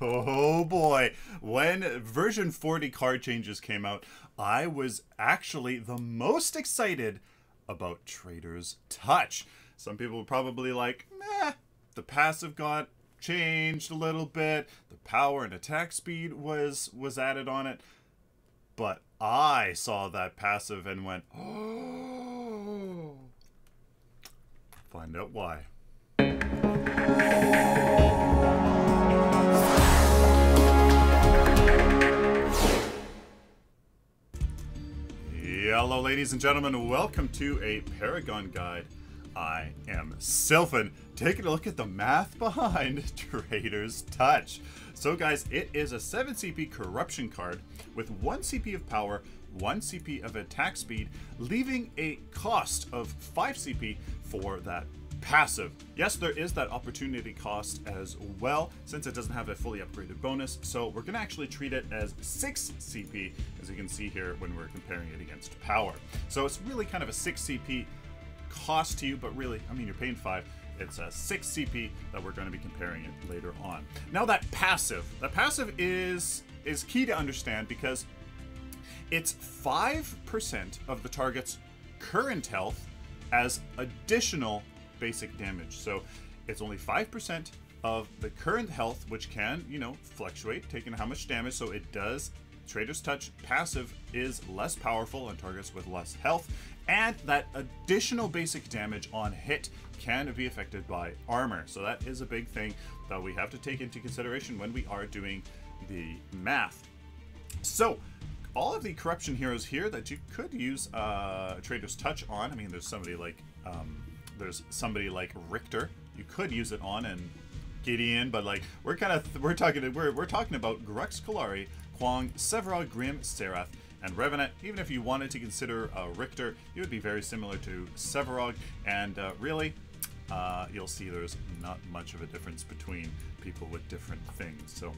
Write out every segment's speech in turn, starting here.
Oh boy, when version 40 card changes came out, I was actually the most excited about Traitor's Touch. Some people were probably like, meh, the passive got changed a little bit, the power and attack speed was added on it, but I saw that passive and went, oh. Find out why. Hello ladies and gentlemen, welcome to a Paragon Guide. I am Sylphin, taking a look at the math behind Traitor's Touch. So guys, it is a 7 CP corruption card with 1 CP of power, 1 CP of attack speed, leaving a cost of 5 CP for that passive. Yes, there is that opportunity cost as well, since it doesn't have a fully upgraded bonus, so we're going to actually treat it as 6 CP, as you can see here when we're comparing it against power. So it's really kind of a 6 CP cost to you, but really, I mean, you're paying 5. It's a 6 CP that we're going to be comparing it later on. Now that passive is key to understand because it's 5% of the target's current health as additional basic damage. So it's only 5% of the current health, which can, you know, fluctuate taking how much damage. So it does. Traitor's Touch passive is less powerful on targets with less health, and that additional basic damage on hit can be affected by armor. So that is a big thing that we have to take into consideration when we are doing the math. So all of the corruption heroes here that you could use Traitor's Touch on, I mean, there's somebody like Richter you could use it on, and Gideon, but like we're talking about Grux Kalari, Kwong, Sevarog, Grim, Serath, and Revenant. Even if you wanted to consider Richter, it would be very similar to Sevarog, and really you'll see there's not much of a difference between people with different things. So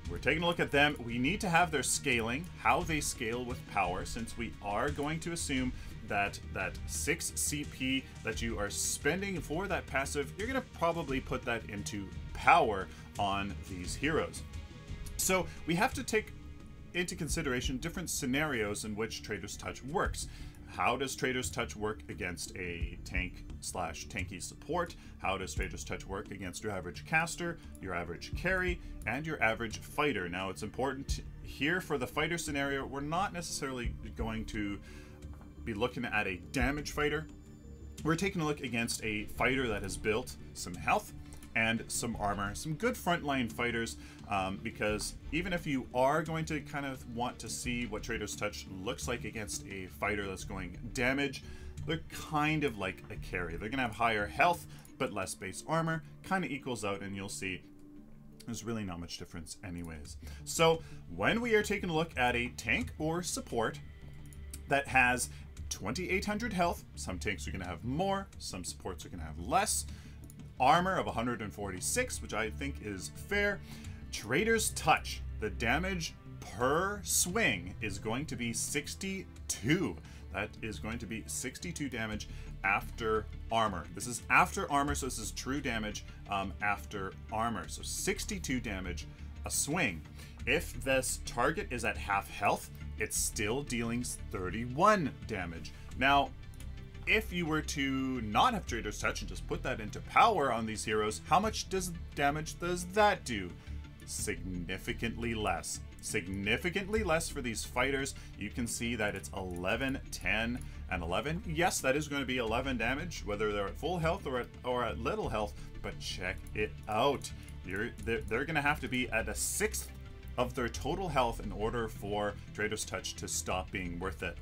we're taking a look at them. We need to have their scaling, how they scale with power, since we are going to assume that 6 CP that you are spending for that passive, you're going to probably put that into power on these heroes. So we have to take into consideration different scenarios in which Traitor's Touch works. How does Traitor's Touch work against a tank/tanky support? How does Traitor's Touch work against your average caster, your average carry, and your average fighter? Now it's important here for the fighter scenario, we're not necessarily going to be looking at a damage fighter. We're taking a look against a fighter that has built some health and some armor, some good frontline fighters, because even if you are going to kind of want to see what Traitor's Touch looks like against a fighter that's going damage, they're kind of like a carry. They're gonna have higher health but less base armor, kind of equals out, and you'll see there's really not much difference anyways. So when we are taking a look at a tank or support that has 2800 health, some tanks are going to have more, some supports are going to have less, armor of 146, which I think is fair. Traitor's Touch, the damage per swing is going to be 62. That is going to be 62 damage after armor. This is after armor, so this is true damage after armor. So 62 damage a swing. If this target is at half health, it's still dealing 31 damage. Now, if you were to not have Traitor's Touch and just put that into power on these heroes, how much damage does that do? Significantly less. Significantly less for these fighters. You can see that it's 11, 10, and 11. Yes, that is going to be 11 damage, whether they're at full health or at little health, but check it out. They're going to have to be at a 1/6 of their total health in order for Traitor's Touch to stop being worth it.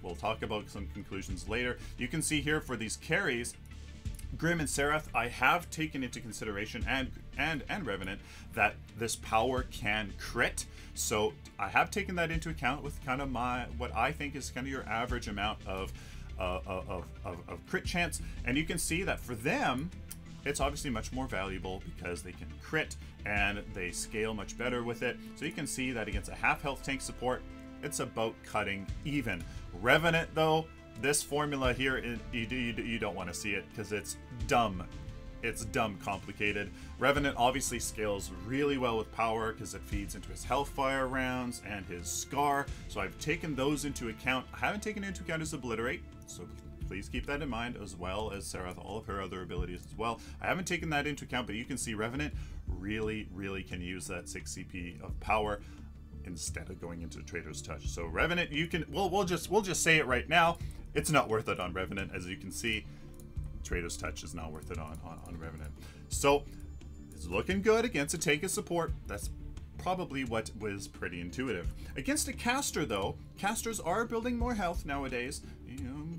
We'll talk about some conclusions later. You can see here for these carries, Grim and Serath, I have taken into consideration, and Revenant, that this power can crit. So I have taken that into account with kind of what I think is kind of your average amount of crit chance. And you can see that for them, it's obviously much more valuable because they can crit and they scale much better with it. So you can see that against a half health tank support, it's about cutting even. Revenant though, this formula here, you don't want to see it because it's dumb it's dumb complicated. Revenant obviously scales really well with power because it feeds into his Hellfire rounds and his Scar. So I've taken those into account. I haven't taken into account his Obliterate, so please keep that in mind, as well as Seraph, all of her other abilities as well. I haven't taken that into account, but you can see Revenant really can use that 6 CP of power instead of going into Traitor's Touch. So Revenant, you can, we'll just say it right now, it's not worth it on Revenant. As you can see, Traitor's Touch is not worth it on Revenant. So it's looking good against a Take a support. That's probably what was pretty intuitive. Against a caster though, casters are building more health nowadays,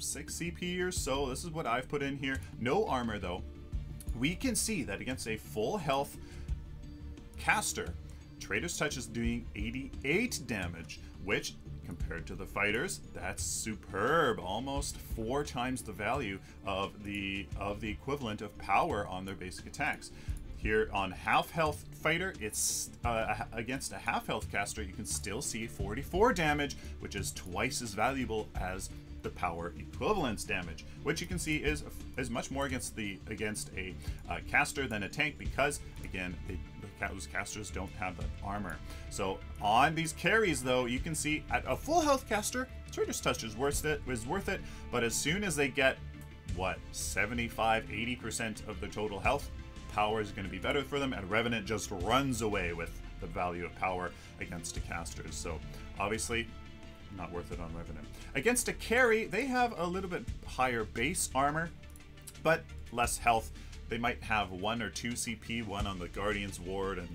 6 CP or so. This is what I've put in here. No armor though. We can see that against a full health caster, Traitor's Touch is doing 88 damage, which compared to the fighters, that's superb. Almost 4 times the value of the equivalent of power on their basic attacks. Here on half health fighter, it's against a half health caster, you can still see 44 damage, which is twice as valuable as the power equivalence damage, which you can see is much more against a caster than a tank, because again those casters don't have that armor. So on these carries though, you can see at a full health caster, Traitor's Touch is worth it, but as soon as they get what 75-80% of the total health, power is going to be better for them, and Revenant just runs away with the value of power against a casters. So obviously not worth it on Revenant. Against a carry, they have a little bit higher base armor, but less health. They might have 1 or 2 CP, one on the Guardian's ward and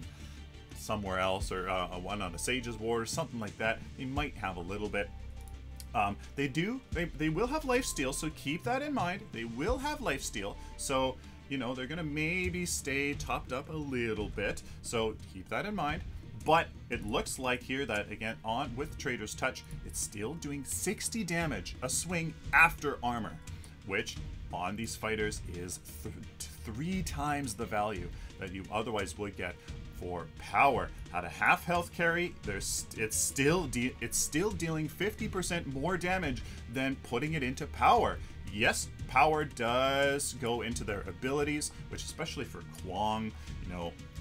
somewhere else, or one on the Sage's ward or something like that. They might have a little bit. They will have lifesteal, so keep that in mind. They will have lifesteal, so they're gonna maybe stay topped up a little bit, so keep that in mind. But it looks like here that again with Traitor's Touch, it's still doing 60 damage a swing after armor, which on these fighters is 3 times the value that you otherwise would get for power. At a half health carry, it's still dealing 50% more damage than putting it into power. Yes, power does go into their abilities, which especially for Kwang,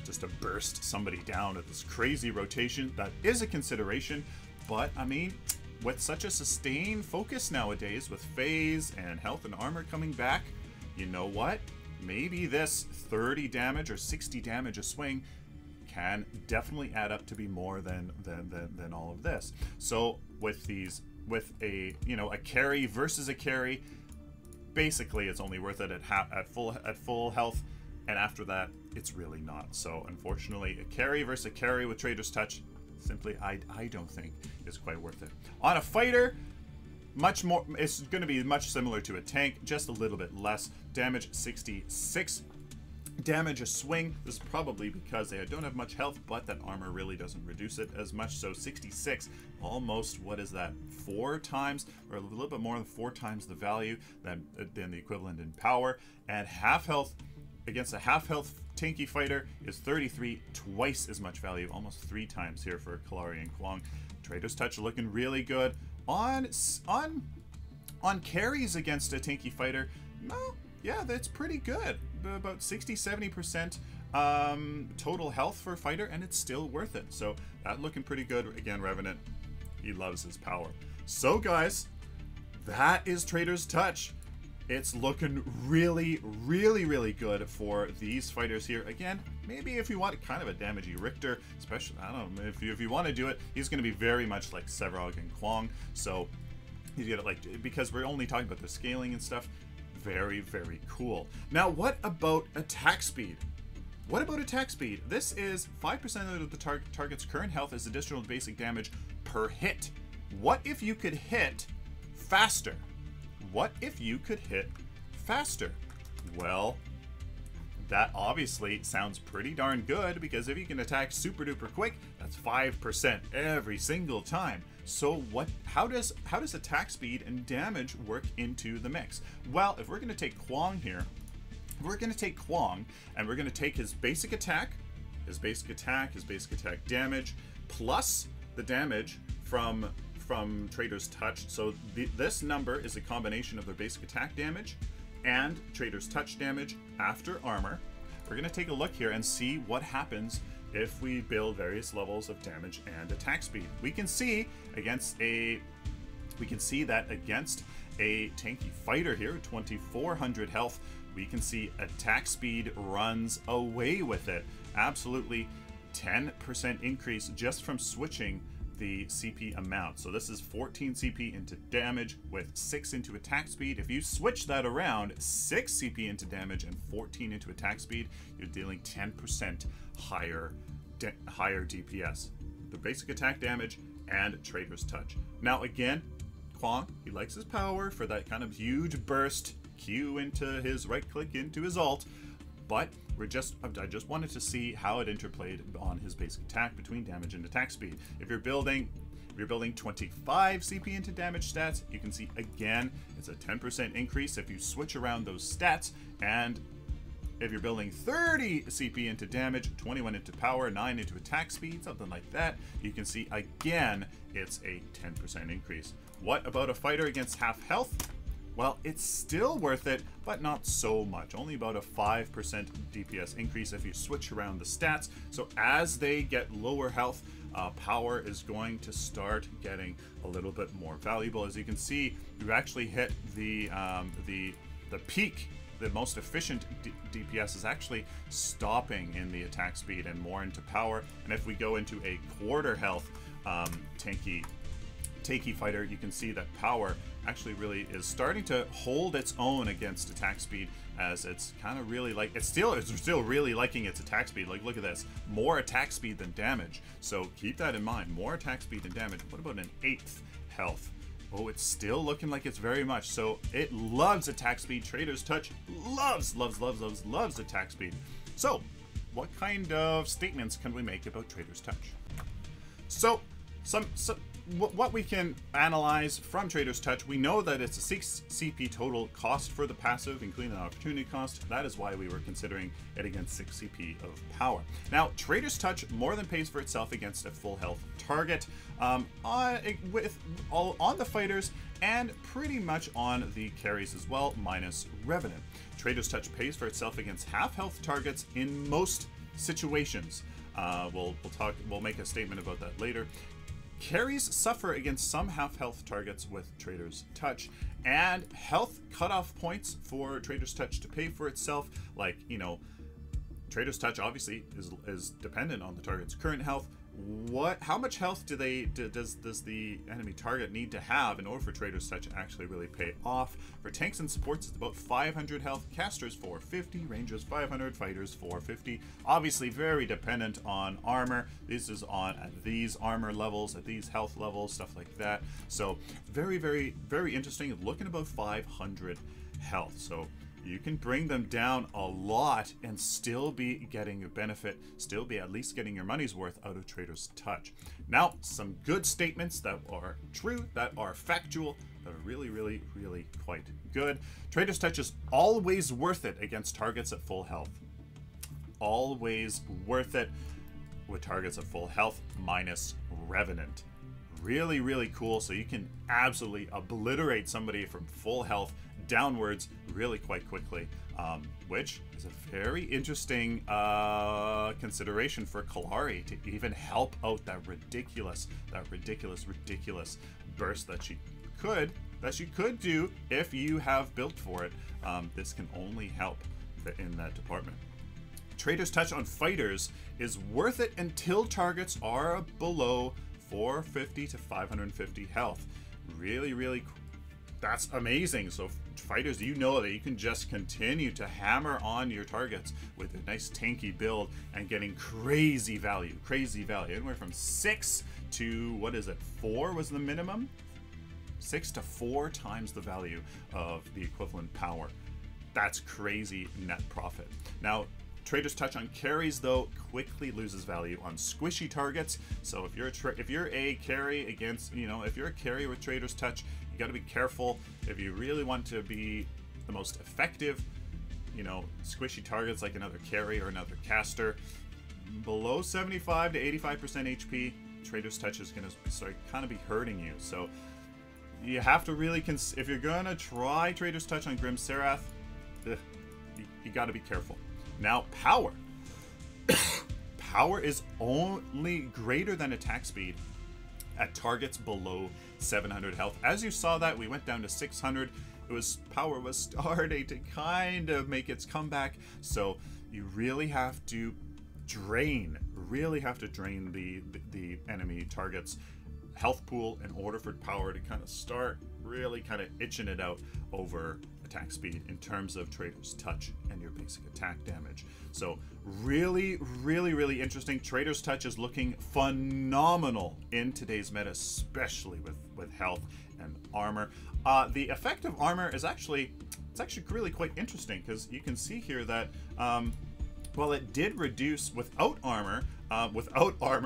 just to burst somebody down at this crazy rotation, that is a consideration. But I mean, with such a sustained focus nowadays, with phase and health and armor coming back, you know what? Maybe this 30 damage or 60 damage a swing can definitely add up to be more than all of this. So with a carry versus a carry, basically it's only worth it at full health, and after that it's really not. So unfortunately, a carry versus a carry with Traitor's Touch, simply I don't think is quite worth it. On a fighter, much more, it's going to be much similar to a tank, just a little bit less damage. 66 damage a swing. This is probably because they don't have much health, but that armor really doesn't reduce it as much. So 66, almost, what is that, 4 times, or a little bit more than 4 times the value than the equivalent in power. And half health against a half health tanky fighter is 33, twice as much value, almost 3 times here for Kalari and Kwang. Traitor's Touch looking really good on carries against a tanky fighter. No, yeah, that's pretty good. About 60-70% total health for a fighter, and it's still worth it. So that looking pretty good. Again, Revenant, he loves his power. So guys, that is Traitor's Touch. It's looking really good for these fighters here. Again, maybe if you want kind of a damagey Richter, especially, I don't know, if you want to do it, he's going to be very much like Sevrog and Kwang. So he's gonna, like, because we're only talking about the scaling and stuff, very cool. Now, what about attack speed? What about attack speed? This is 5% of the target's current health as additional basic damage per hit. What if you could hit faster? What if you could hit faster? Well, that obviously sounds pretty darn good, because if you can attack super duper quick, that's 5% every single time. So how does attack speed and damage work into the mix? Well, if we're going to take Kwang here, we're going to take Kwang and we're going to take his basic attack, his basic attack damage, plus the damage from Traitor's Touch. So this number is a combination of their basic attack damage and Traitor's Touch damage after armor. We're going to take a look here and see what happens if we build various levels of damage and attack speed. We can see that against a tanky fighter here, 2400 health, we can see attack speed runs away with it. Absolutely 10% increase just from switching the CP amount. So this is 14 CP into damage with 6 into attack speed. If you switch that around, 6 CP into damage and 14 into attack speed, you're dealing 10% higher DPS. The basic attack damage and Traitor's Touch. Now again, Kwong, he likes his power for that kind of huge burst, Q into his right click into his ult, but I just wanted to see how it interplayed on his basic attack between damage and attack speed. If you're building 25 CP into damage stats, you can see again it's a 10% increase if you switch around those stats. And if you're building 30 CP into damage, 21 into power, 9 into attack speed, something like that, you can see again it's a 10% increase. What about a fighter against half health? Well, it's still worth it, but not so much. Only about a 5% DPS increase if you switch around the stats. So as they get lower health, power is going to start getting a little bit more valuable. As you can see, we've actually hit the peak. The most efficient DPS is actually stopping in the attack speed and more into power. And if we go into a quarter health tanky fighter, you can see that power actually really is starting to hold its own against attack speed, as it's kind of really like it's still really liking its attack speed. Like, look at this, more attack speed than damage. So keep that in mind, more attack speed than damage. What about an 8th health? Oh, it's still looking like it's very much. So it loves attack speed. Traitor's Touch loves attack speed. So what kind of statements can we make about Traitor's Touch? So what we can analyze from Traitor's Touch, we know that it's a 6 CP total cost for the passive, including an opportunity cost. That is why we were considering it against 6 CP of power. Now, Traitor's Touch more than pays for itself against a full health target on the fighters and pretty much on the carries as well, minus Revenant. Traitor's Touch pays for itself against half health targets in most situations. We'll make a statement about that later. Carries suffer against some half-health targets with Traitor's Touch, and health cutoff points for Traitor's Touch to pay for itself. Like, you know, Traitor's Touch obviously is dependent on the target's current health. How much health does the enemy target need to have in order for Traitor's Touch to actually really pay off? For tanks and supports, it's about 500 health, casters 450, rangers 500, fighters 450. Obviously very dependent on armor. This is on at these armor levels, at these health levels, stuff like that. So very, very, very interesting. Looking about 500 health. So you can bring them down a lot and still be getting a benefit, still be at least getting your money's worth out of Traitor's Touch. Now, some good statements that are true, that are factual, that are really, really, really quite good. Traitor's Touch is always worth it against targets at full health. Always worth it with targets at full health minus Revenant. Really, really cool. So you can absolutely obliterate somebody from full health downwards really quite quickly, which is a very interesting consideration for Kallari to even help out that ridiculous burst that she could do if you have built for it. This can only help in that department. Traitor's Touch on fighters is worth it until targets are below 450 to 550 health. Really, really cool. That's amazing. So fighters, you know that you can just continue to hammer on your targets with a nice tanky build and getting crazy value. Anywhere from 6 to, what is it, 4 was the minimum? 6 to 4 times the value of the equivalent power. That's crazy net profit. Now, Traitor's Touch on carries, though, quickly loses value on squishy targets. So if you're a carry against, if you're a carry with Traitor's Touch, you got to be careful. If you really want to be the most effective, squishy targets like another carry or another caster, below 75 to 85% HP, Traitor's Touch is going to start kind of be hurting you. So you have to really, if you're going to try Traitor's Touch on Grim Serath, you got to be careful. Now, power. Power is only greater than attack speed at targets below 700 health. As you saw that, we went down to 600. Power was starting to kind of make its comeback. So you really have to drain the enemy targets health pool in order for power to kind of start really kind of itching it out over attack speed in terms of Traitor's Touch and your basic attack damage. So really interesting. Traitor's Touch is looking phenomenal in today's meta, especially with health and armor. The effect of armor is actually really quite interesting, because you can see here that while it did reduce without armor,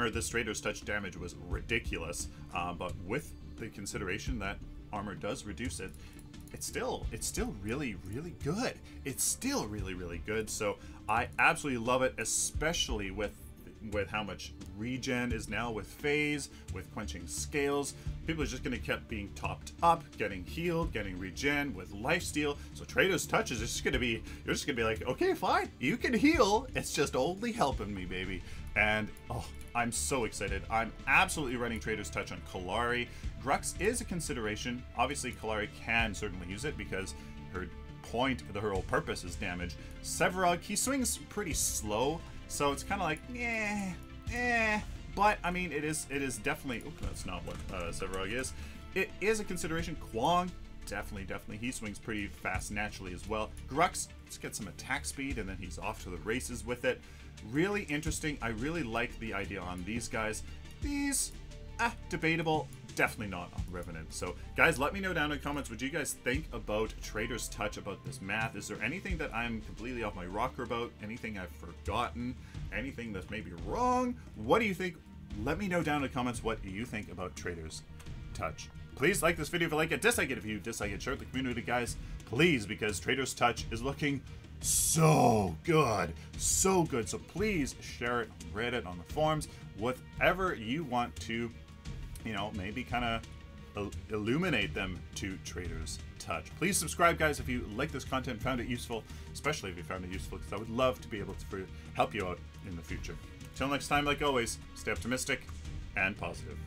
this Traitor's Touch damage was ridiculous. But with the consideration that armor does reduce it, it's still really good. It's still really good. So I absolutely love it, especially with how much regen is now with phase, with quenching scales. People are just going to keep being topped up, getting healed, getting regen with lifesteal. So Traitor's Touch is just going to be, you're just going to be like, okay, fine, you can heal. It's just only helping me, baby. And oh, I'm so excited. I'm absolutely running Traitor's Touch on Kallari. Grux is a consideration. Obviously, Kallari can certainly use it because her whole purpose is damage. Sevarog, he swings pretty slow, so it's kind of like, but I mean, it is definitely. Oops, that's not what Sevarog is. It is a consideration. Kwong, definitely, he swings pretty fast naturally as well. Grux, let's get some attack speed, and then he's off to the races with it. Really interesting. I really like the idea on these guys. These, debatable. Definitely not on Revenant. So guys, let me know down in the comments what you guys think about Traitor's Touch, about this math. Is there anything that I'm completely off my rocker about? Anything I've forgotten? Anything that's maybe wrong? What do you think? Let me know down in the comments what you think about Traitor's Touch. Please like this video if you like it. Dislike it if you dislike it. Share it with the community, guys. Please, because Traitor's Touch is looking so good. So good. So please share it on Reddit, on the forums, whatever you want to, you know, maybe kind of illuminate them to Traitor's Touch. Please subscribe, guys, if you like this content, found it useful, especially if you found it useful, because I would love to be able to help you out in the future. Until next time, like always, stay optimistic and positive.